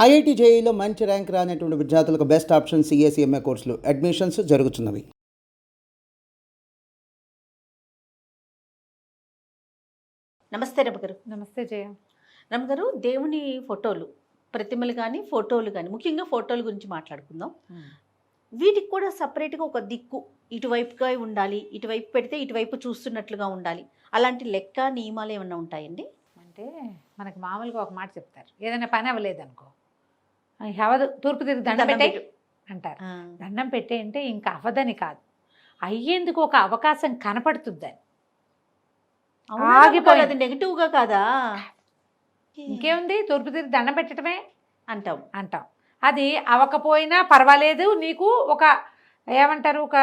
IIT జేఈలో మంచి rank రానటువంటి విద్యార్థులకు బెస్ట్ ఆప్షన్ సిఎస్ఈఎంఏ కోర్సులు అడ్మిషన్స్ జరుగుతున్నవి. నమస్తే రమగారు. నమస్తే జయ. రమగారు, దేవుని ఫోటోలు, ప్రతిమలు కానీ ఫోటోలు కానీ, ముఖ్యంగా ఫోటోల గురించి మాట్లాడుకుందాం. వీటికి కూడా సపరేట్గా ఒక దిక్కు ఇటువైపుగా ఉండాలి, ఇటువైపు పెడితే ఇటువైపు చూస్తున్నట్లుగా ఉండాలి, అలాంటి లెక్క నియమాలు ఏమన్నా ఉంటాయండి? అంటే మనకి మామూలుగా ఒక మాట చెప్తారు, ఏదైనా పని అవ్వలేదనుకో అవదు, తూర్పు తిరిగి దండం పెట్టే అంటారు. దండం పెట్టే అంటే ఇంకా అవ్వదని కాదు, అయ్యేందుకు ఒక అవకాశం కనపడుతుందని. ఆగిపోలేదు, నెగిటివ్గా కాదా? ఇంకేముంది, తూర్పు తిరిగి దండం పెట్టడమే అంటాం. అది అవ్వకపోయినా పర్వాలేదు, నీకు ఒక ఏమంటారు, ఒక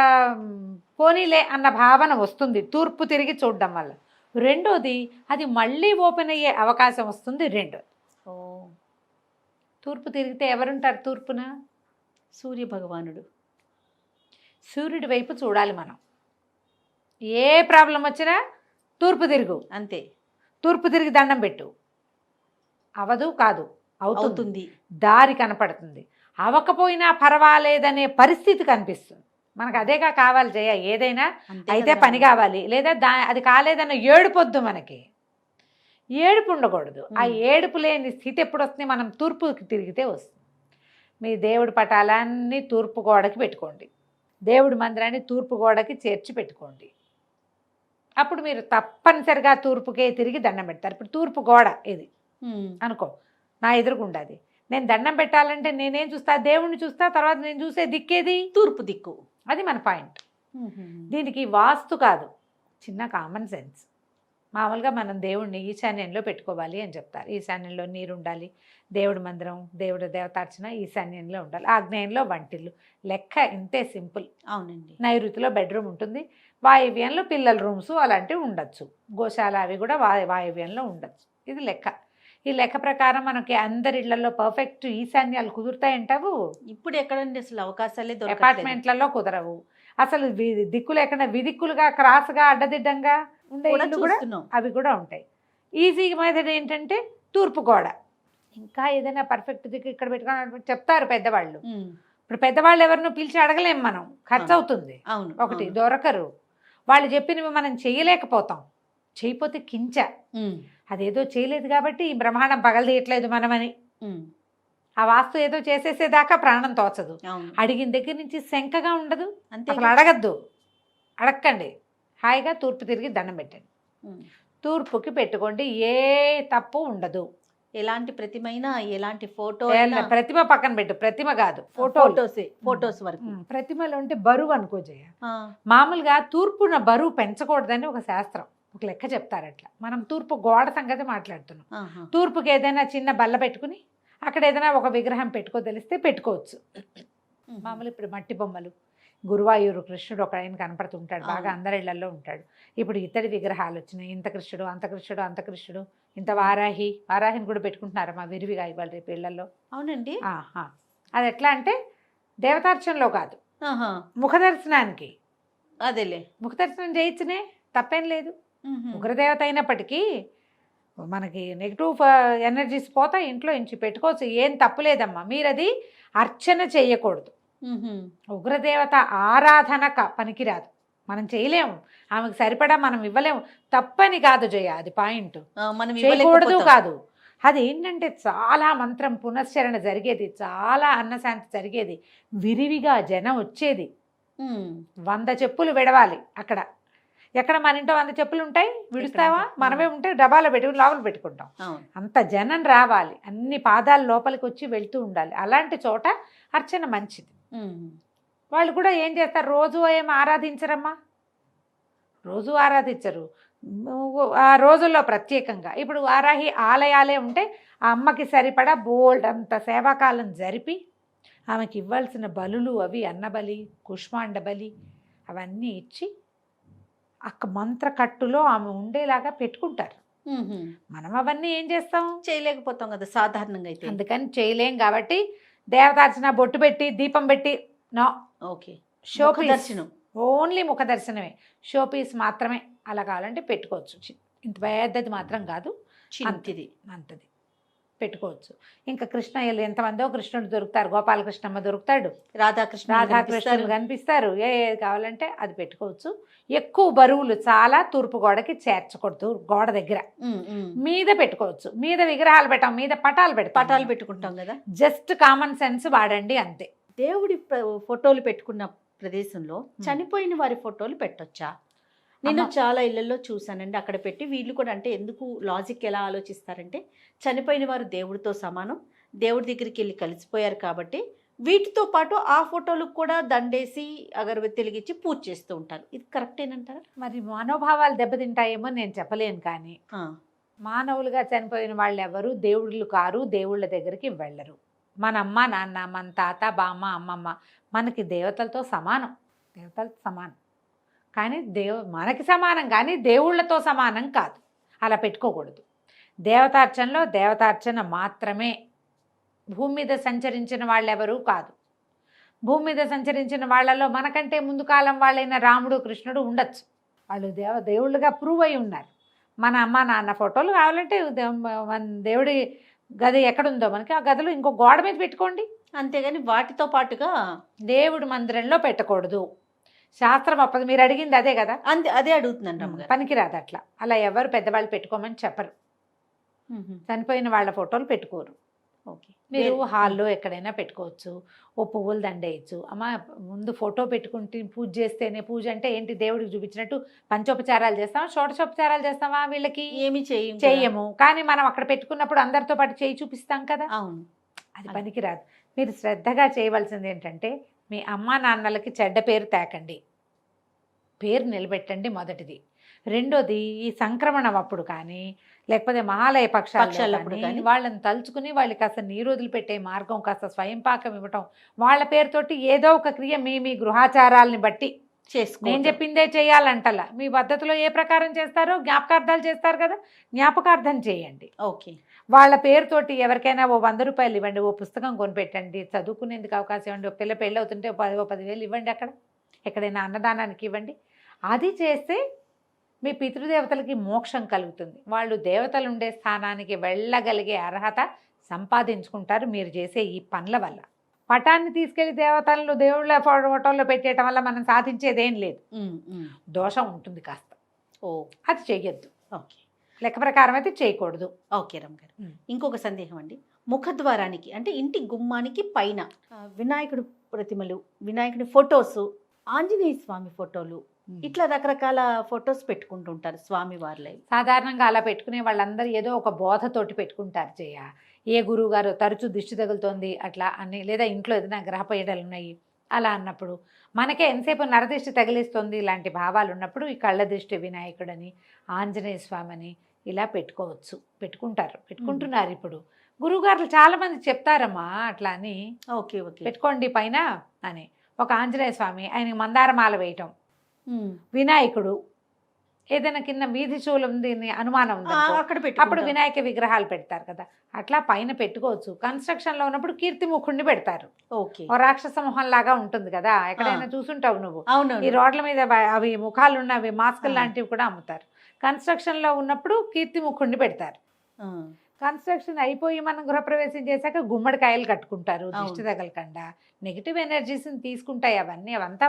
పోనీలే అన్న భావన వస్తుంది తూర్పు తిరిగి చూడడం వల్ల. రెండోది, అది మళ్ళీ ఓపెన్ అయ్యే అవకాశం వస్తుంది. రెండోది, తూర్పు తిరిగితే ఎవరుంటారు తూర్పున? సూర్య భగవానుడు. సూర్యుడి వైపు చూడాలి మనం. ఏ ప్రాబ్లం వచ్చినా తూర్పు తిరుగు, అంతే. తూర్పు తిరిగి దండం పెట్టు. అవదు కాదు, అవుతుంది. దారి కనపడుతుంది. అవ్వకపోయినా పర్వాలేదనే పరిస్థితి కనిపిస్తుంది మనకు. అదేగా కావాలి జయ, ఏదైనా అయితే పని కావాలి, లేదా అది కాలేదన్న ఏడుపొద్దు మనకి. ఏడుపు ఉండకూడదు. ఆ ఏడుపు లేని స్థితి ఎప్పుడు వస్తుంది? మనం తూర్పుకి తిరిగితే వస్తుంది. మీ దేవుడి పటాలన్నీ తూర్పు గోడకి పెట్టుకోండి, దేవుడి మందిరాన్ని తూర్పు గోడకి చేర్చి పెట్టుకోండి. అప్పుడు మీరు తప్పనిసరిగా తూర్పుకే తిరిగి దండం పెడతారు. ఇప్పుడు తూర్పు గోడ ఇది అనుకో, నా ఎదురుగుండది. నేను దండం పెట్టాలంటే నేనేం చూస్తా? దేవుణ్ణి చూస్తా. తర్వాత నేను చూసే దిక్కేది తూర్పు దిక్కు. అది మన పాయింట్. దీనికి వాస్తు కాదు, చిన్న కామన్ సెన్స్. మామూలుగా మనం దేవుణ్ణి ఈశాన్యంలో పెట్టుకోవాలి అని చెప్తారు. ఈశాన్యంలో నీరు ఉండాలి, దేవుడి మందిరం, దేవుడి దేవతార్చన ఈశాన్యంలో ఉండాలి, ఆగ్నేయంలో వంటిల్లు. లెక్క ఇంతే, సింపుల్. అవునండి. నైరుతిలో బెడ్రూమ్ ఉంటుంది, వాయువ్యంలో పిల్లల రూమ్స్ అలాంటివి ఉండొచ్చు, గోశాల అవి కూడా వాయువ్యంలో ఉండొచ్చు. ఇది లెక్క. ఈ లెక్క ప్రకారం మనకి అందరి ఇళ్లలో పర్ఫెక్ట్ ఈశాన్యాలు కుదురుతాయంటావు? ఇప్పుడు ఎక్కడండి అసలు అవకాశాలే దొరకట్లేదు. అపార్ట్మెంట్లలో కుదరవు అసలు. దిక్కులు ఎక్కడ విదిక్కులుగా క్రాస్గా అడ్డదిడ్డంగా ఉండే ఇళ్ళు కూడా అవి కూడా ఉంటాయి. ఈజీగా మెథడ్ ఏంటంటే తూర్పు గోడ. ఇంకా ఏదైనా పర్ఫెక్ట్ దిక్కు ఇక్కడ పెట్టుకోవాలని చెప్తారు పెద్దవాళ్ళు. ఇప్పుడు పెద్దవాళ్ళు ఎవరినో పిలిచి అడగలేము మనం, ఖర్చు అవుతుంది. ఒకటి దొరకరు. వాళ్ళు చెప్పినవి మనం చేయలేకపోతాం. చేయకపోతే కించ, అదేదో చేయలేదు కాబట్టి ఈ బ్రహ్మాండం పగలదీయట్లేదు మనమని. ఆ వాస్తు ఏదో చేసేసేదాకా ప్రాణం తోచదు. అడిగిన దగ్గర నుంచి శంకగా ఉండదు. అసలు అడగద్దు, అడగండి. హాయిగా తూర్పు తిరిగి దండం పెట్టండి. తూర్పుకి పెట్టుకోండి, ఏ తప్పు ఉండదు. ఎలాంటి ప్రతిమైనా, ఎలాంటి ఫోటో, ప్రతిమ పక్కన పెట్టు, ప్రతిమ కాదు, ఫోటోస్ వరకు. ప్రతిమలు అంటే బరువు అనుకో జయ. మామూలుగా తూర్పున బరువు పెంచకూడదని ఒక శాస్త్రం, ఒక లెక్క చెప్తారు. అట్లా మనం తూర్పు గోడ సంగతి మాట్లాడుతున్నాం. తూర్పుకి ఏదైనా చిన్న బల్ల పెట్టుకుని అక్కడ ఏదైనా ఒక విగ్రహం పెట్టుకోదలిస్తే పెట్టుకోవచ్చు. మామూలు ఇప్పుడు మట్టి బొమ్మలు, గురువాయూరు కృష్ణుడు ఒక ఆయన కనపడుతుంటాడు, బాగా అందరి ఇళ్లలో ఉంటాడు. ఇప్పుడు ఇతడి విగ్రహాలు వచ్చినాయి, ఇంత కృష్ణుడు, అంత కృష్ణుడు, అంత కృష్ణుడు, ఇంత వారాహిని కూడా పెట్టుకుంటున్నారు మా విరివిగా ఇవాళ రేపు ఇళ్లలో. అవునండి. అది ఎట్లా అంటే దేవతార్చనలో కాదు, ముఖదర్శనానికి. అదేలే, ముఖదర్శనం చేయించునే, తప్పేం లేదు. ఉగ్రదేవత అయినప్పటికీ మనకి నెగిటివ్ ఎనర్జీస్ పోతాయి, ఇంట్లో ఇంచి పెట్టుకోవచ్చు, ఏం తప్పులేదమ్మా. మీరు అది అర్చన చేయకూడదు. ఉగ్రదేవత ఆరాధన పనికిరాదు, మనం చేయలేము, ఆమెకు సరిపడా మనం ఇవ్వలేము. తప్పని కాదు జయ, అది పాయింట్. మనం చేయకూడదు కాదు. అది ఏంటంటే చాలా మంత్రం పునశ్చరణ జరిగేది, చాలా అన్నశాంతి జరిగేది, విరివిగా జనం వచ్చేది. 100 చెప్పులు విడవాలి అక్కడ. ఎక్కడ మన ఇంట్లో 100 చెప్పులు ఉంటాయి, విడుస్తావా? మనమే ఉంటే డబ్బాలో పెట్టుకుని లోపల పెట్టుకుంటాం. అంత జనం రావాలి, అన్ని పాదాలు లోపలికి వచ్చి వెళ్తూ ఉండాలి. అలాంటి చోట అర్చన మంచిది. వాళ్ళు కూడా ఏం చేస్తారు, రోజు ఏం ఆరాధించరమ్మా, రోజు ఆరాధించరు. ఆ రోజుల్లో ప్రత్యేకంగా ఇప్పుడు వారాహి ఆలయాలే ఉంటే ఆ అమ్మకి సరిపడా బోల్డ్ అంత సేవాకాలం జరిపి ఆమెకి ఇవ్వాల్సిన బలులు అవి, అన్నబలి, కుష్మాండ బలి అవన్నీ ఇచ్చి మంత్రకట్టులో ఆమె ఉండేలాగా పెట్టుకుంటారు. మనం అవన్నీ ఏం చేస్తాం, చేయలేకపోతాం కదా సాధారణంగా అయితే. అందుకని చేయలేం కాబట్టి దేవతార్చన బొట్టు పెట్టి దీపం పెట్టి నో. ఓకే, షోపీస్ దర్శనం, ఓన్లీ ముఖ దర్శనమే, షోపీస్ మాత్రమే. అలా కావాలంటే పెట్టుకోవచ్చు, ఇంత పెద్దది మాత్రం కాదు, అంతది. పెట్టుకోవచ్చు. ఇంకా కృష్ణయ్యలు ఎంతమందో కృష్ణుడు దొరుకుతారు, గోపాలకృష్ణమ్మ దొరుకుతాడు, రాధాకృష్ణులు కనిపిస్తారు. ఏది కావాలంటే అది పెట్టుకోవచ్చు. ఎక్కువ బరువులు చాలా తూర్పు గోడకి చేర్చకూడదు. గోడ దగ్గర మీద పెట్టుకోవచ్చు. మీద విగ్రహాలు పెట్టాం, మీద పటాలు పెట్టుకుంటాం కదా. జస్ట్ కామన్ సెన్స్ వాడండి అంతే. దేవుడి ఫోటోలు పెట్టుకున్న ప్రదేశంలో చనిపోయిన వారి ఫోటోలు పెట్టొచ్చా? నేను చాలా ఇళ్లలో చూసానండి, అక్కడ పెట్టి వీళ్ళు కూడా అంటే ఎందుకు లాజిక్ ఎలా ఆలోచిస్తారంటే చనిపోయిన వారు దేవుడితో సమానం, దేవుడి దగ్గరికి వెళ్ళి కలిసిపోయారు కాబట్టి వీటితో పాటు ఆ ఫోటోలకు కూడా దండేసి అగరబత్తి వెలిగించి పూజ చేస్తూ ఉంటారు. ఇది కరెక్టేనంటారా? మరి మనోభావాలు దెబ్బతింటాయేమో నేను చెప్పలేను, కానీ మానవులుగా చనిపోయిన వాళ్ళు ఎవరు దేవుళ్ళు కారు, దేవుళ్ళ దగ్గరికి వెళ్ళరు. మన అమ్మ నాన్న, మన తాత బామ్మ అమ్మమ్మ మనకి దేవతలతో సమానం, కానీ మనకి సమానం కానీ దేవుళ్ళతో సమానం కాదు. అలా పెట్టుకోకూడదు. దేవతార్చన మాత్రమే. భూమి మీద సంచరించిన వాళ్ళు ఎవరూ కాదు. భూమి మీద సంచరించిన వాళ్ళలో మనకంటే ముందు కాలం వాళ్ళైన రాముడు కృష్ణుడు ఉండొచ్చు. వాళ్ళు దేవుళ్ళుగా ప్రూవ్ అయి ఉన్నారు. మన అమ్మ నాన్న ఫోటోలు కావాలంటే మన దేవుడి గది ఎక్కడుందో మనకి ఆ గదిలో ఇంకో గోడ మీద పెట్టుకోండి, అంతేగాని వాటితో పాటుగా దేవుడి మందిరంలో పెట్టకూడదు. శాస్త్రం అప్పది. మీరు అడిగింది అదే కదా, అదే అడుగుతున్నాను. పనికిరాదు అట్లా. అలా ఎవరు పెద్దవాళ్ళు పెట్టుకోమని చెప్పరు. చనిపోయిన వాళ్ళ ఫోటోలు పెట్టుకోరు. ఓకే, మీరు హాల్లో ఎక్కడైనా పెట్టుకోవచ్చు. ఓ పువ్వులు దండేయచ్చు. అమ్మ ముందు ఫోటో పెట్టుకుంటే పూజ చేస్తేనే, పూజ అంటే ఏంటి, దేవుడికి చూపించినట్టు పంచోపచారాలు చేస్తామా, షోడశోపచారాలు చేస్తామా? వీళ్ళకి ఏమి చెయ్యము. కానీ మనం అక్కడ పెట్టుకున్నప్పుడు అందరితో పాటు చేయి చూపిస్తాం కదా. అవును, అది పనికిరాదు. మీరు శ్రద్ధగా చేయవలసింది ఏంటంటే మీ అమ్మా నాన్నలకి చెడ్డ పేరు తేకండి, పేరు నిలబెట్టండి మొదటిది. రెండోది, ఈ సంక్రమణం అప్పుడు కానీ లేకపోతే మహాలయ పక్షాలప్పుడు కానీ వాళ్ళని తలుచుకుని వాళ్ళకి కాస్త నీరు వదిలిపెట్టే మార్గం, కాస్త స్వయం పాకం ఇవ్వటం, వాళ్ళ పేరుతోటి ఏదో ఒక క్రియ మీ గృహాచారాలని బట్టి నేను చెప్పిందే చేయాలంటలా. మీ పద్ధతిలో ఏ ప్రకారం చేస్తారో జ్ఞాపకార్థాలు చేస్తారు కదా, జ్ఞాపకార్థం చేయండి. ఓకే, వాళ్ళ పేరుతోటి ఎవరికైనా ఓ 100 రూపాయలు ఇవ్వండి, ఓ పుస్తకం కొనిపెట్టండి, చదువుకునేందుకు అవకాశం ఇవ్వండి, ఓ పెళ్ళి అవుతుంటే 10,000 ఇవ్వండి, అక్కడ ఎక్కడైనా అన్నదానానికి ఇవ్వండి. అది చేస్తే మీ పితృదేవతలకి మోక్షం కలుగుతుంది. వాళ్ళు దేవతలు ఉండే స్థానానికి వెళ్ళగలిగే అర్హత సంపాదించుకుంటారు మీరు చేసే ఈ పనుల వల్ల. పటాన్ని తీసుకెళ్లి దేవతలను దేవుళ్ళ ఫోటోల్లో పెట్టేయటం వల్ల మనం సాధించేదేం లేదు, దోషం ఉంటుంది కాస్త. అది చెయ్యొద్దు. ఓకే, లెక్క ప్రకారం అయితే చేయకూడదు. ఓకే రమ్ గారు, ఇంకొక సందేహం అండి. ముఖద్వారానికి అంటే ఇంటి గుమ్మానికి పైన వినాయకుడు ప్రతిమలు, వినాయకుడి ఫొటోస్, ఆంజనేయ స్వామి ఫోటోలు, ఇట్లా రకరకాల ఫొటోస్ పెట్టుకుంటుంటారు స్వామి వారిలో. సాధారణంగా అలా పెట్టుకునే వాళ్ళందరూ ఏదో ఒక బోధతోటి పెట్టుకుంటారు. ఏ గురువు గారు తరచూ దిష్టి తగులుతోంది అట్లా అని, లేదా ఇంట్లో ఏదైనా గ్రహపీడలు ఉన్నాయి అలా అన్నప్పుడు, మనకే ఎంతసేపు నరదిష్టి తగిలిస్తుంది ఇలాంటి భావాలు ఉన్నప్పుడు ఈ కళ్ళ దిష్టి వినాయకుడని, ఆంజనేయ స్వామి అని ఇలా పెట్టుకుంటున్నారు. ఇప్పుడు గురువుగారులు చాలా మంది చెప్తారమ్మా అట్లా అని, ఓకే పెట్టుకోండి పైన అని. ఒక ఆంజనేయ స్వామి, ఆయనకి మందారమాల వేయటం, వినాయకుడు ఏదైనా కింద వీధి చూలం దీన్ని అనుమానం ఉంది అప్పుడు వినాయక విగ్రహాలు పెడతారు కదా, అట్లా పైన పెట్టుకోవచ్చు. కన్స్ట్రక్షన్ లో ఉన్నప్పుడు కీర్తిముఖుడిని పెడతారు. ఓ రాక్షస మొహం లాగా ఉంటుంది కదా, ఎక్కడైనా చూసుంటావు నువ్వు. ఈ రోడ్ల మీద అవి ముఖాలు ఉన్నవి మాస్కులు లాంటివి కూడా అమ్ముతారు. కన్స్ట్రక్షన్ లో ఉన్నప్పుడు కీర్తిముఖుడిని పెడతారు. కన్స్ట్రక్షన్ అయిపోయి మనం గృహప్రవేశం చేశాక గుమ్మడికాయలు కట్టుకుంటారు, దిష్టి తగలకుండా. నెగిటివ్ ఎనర్జీస్ని తీసుకుంటాయి అవన్నీ. అవంతా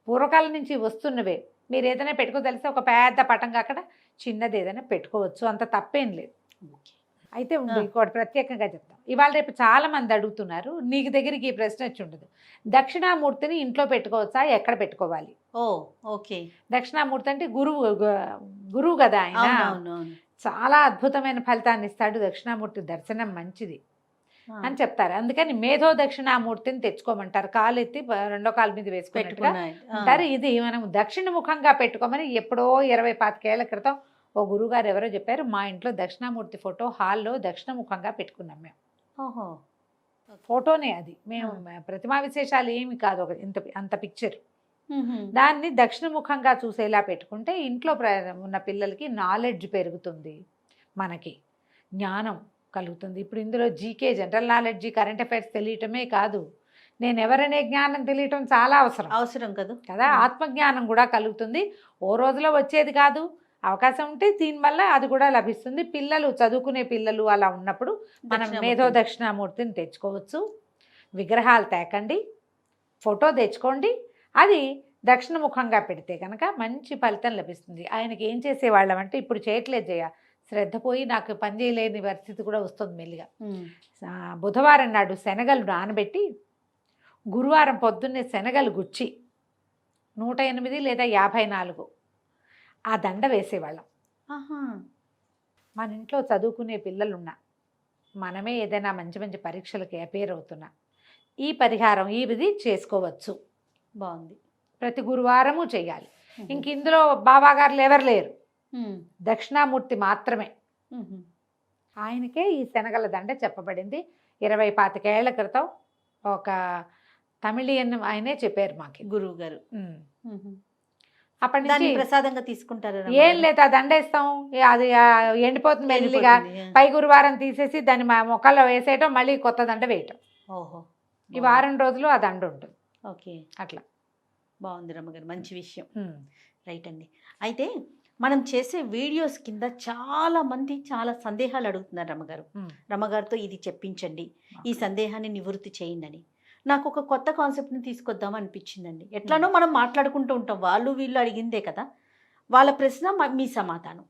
పూర్వకాలం నుంచి వస్తున్నవే. మీరు ఏదైనా పెట్టుకోదలిస్తే ఒక పెద్ద పటంగా అక్కడ చిన్నది ఏదైనా పెట్టుకోవచ్చు, అంత తప్పేం లేదు. అయితే ఇంకోటి ప్రత్యేకంగా చెప్తాం. ఇవాళ రేపు చాలా మంది అడుగుతున్నారు, నీకు దగ్గరికి ఈ ప్రశ్న వచ్చి ఉండదు, దక్షిణామూర్తిని ఇంట్లో పెట్టుకోవచ్చా, ఎక్కడ పెట్టుకోవాలి? ఓకే, దక్షిణామూర్తి అంటే గురువు కదా ఆయన, చాలా అద్భుతమైన ఫలితాన్ని ఇస్తాడు. దక్షిణామూర్తి దర్శనం మంచిది అని చెప్తారు. అందుకని మేధో దక్షిణామూర్తిని తెచ్చుకోమంటారు. కాలు ఎత్తి రెండో కాలు మీద వేసుకున్నట్టుగా అంటారు. ఇది మనం దక్షిణ ముఖంగా పెట్టుకోమని ఎప్పుడో 20-25 ఏళ్ల క్రితం ఓ గురువుగారు ఎవరో చెప్పారు. మా ఇంట్లో దక్షిణామూర్తి ఫోటో హాల్లో దక్షిణ ముఖంగా పెట్టుకున్నాం మేము. ఫోటోనే అది, మేము ప్రతిమా విశేషాలు ఏమి కాదు, ఒక అంత పిక్చర్. దాన్ని దక్షిణముఖంగా చూసేలా పెట్టుకుంటే ఇంట్లో ఉన్న పిల్లలకి నాలెడ్జ్ పెరుగుతుంది, మనకి జ్ఞానం కలుగుతుంది. ఇప్పుడు ఇందులో GK, general knowledge, current affairs తెలియటమే కాదు, నేను ఎవరనే జ్ఞానం తెలియటం చాలా అవసరం కదా. ఆత్మజ్ఞానం కూడా కలుగుతుంది. ఓ రోజులో వచ్చేది కాదు, అవకాశం ఉంటే దీనివల్ల అది కూడా లభిస్తుంది. పిల్లలు చదువుకునే పిల్లలు అలా ఉన్నప్పుడు మనం దక్షిణామూర్తి. మేధో దక్షిణామూర్తిని తెచ్చుకోవచ్చు. విగ్రహాలు తేకండి, ఫోటో తెచ్చుకోండి, అది దక్షిణముఖంగా పెడితే కనుక మంచి ఫలితం లభిస్తుంది. ఆయనకి ఏం చేసేవాళ్ళం అంటే ఇప్పుడు చేయట్లేదు జయ, శ్రద్ధ పోయి నాకు పని చేయలేని పరిస్థితి కూడా వస్తుంది మెల్లిగా. బుధవారం నాడు శనగలు నానబెట్టి గురువారం పొద్దున్నే శనగలు గుచ్చి 108 లేదా 54 ఆ దండ వేసేవాళ్ళం. ఆహా. మన ఇంట్లో చదువుకునే పిల్లలున్నా, మనమే ఏదైనా మంచి మంచి పరీక్షలకి అపేర్ అవుతున్నా, ఈ పరిహారం ఇది చేసుకోవచ్చు. బాగుంది. ప్రతి గురువారము చేయాలి. ఇంక ఇందులో బాబాగారులు ఎవరు లేరు, దక్షిణామూర్తి మాత్రమే. ఆయనకే ఈ శనగల దండ చెప్పబడింది. 20-25 ఏళ్ల క్రితం ఒక తమిళియన్ ఆయనే చెప్పారు మాకు, గురువు గారు. అప్పటి దాన్ని నుంచి ప్రసాదంగా తీసుకుంటారా? ఏం లేదు, ఆ దండ వేస్తాం, అది ఎండిపోతుంది మెల్లిగా. పై గురువారం తీసేసి దాన్ని మా మొక్కల్లో వేసేయటం, మళ్ళీ కొత్త దండ వేయటం. ఓహో. ఈ వారం రోజులు ఆ దండ ఉంటుంది. ఓకే, అట్లా బాగుంది రమ్మగారు, మంచి విషయం. రైట్ అండి. అయితే మనం చేసే వీడియోస్ కింద చాలా మంది చాలా సందేహాలు అడుగుతున్నారు రమ్మగారు. రమ్మగారితో ఇది చెప్పించండి, ఈ సందేహాన్ని నివృత్తి చేయండి అని. నాకు ఒక కొత్త కాన్సెప్ట్ని తీసుకొద్దాం అనిపించిందండి. ఎట్లానో మనం మాట్లాడుకుంటూ ఉంటాం, వాళ్ళు వీళ్ళు అడిగిందే కదా, వాళ్ళ ప్రశ్న మీ సమాధానం.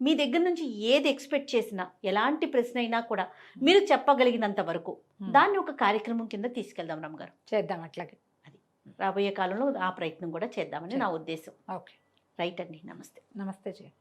మీ దగ్గర నుంచి ఏది ఎక్స్పెక్ట్ చేసినా, ఎలాంటి ప్రశ్న అయినా కూడా మీరు చెప్పగలిగినంత వరకు దాన్ని ఒక కార్యక్రమం కింద తీసుకెళ్దాం రమ్మగారు. చేద్దాం అట్లాగే. అది రాబోయే కాలంలో ఆ ప్రయత్నం కూడా చేద్దామని నా ఉద్దేశం. ఓకే, రైట్ అండి. నమస్తే. నమస్తే జయ.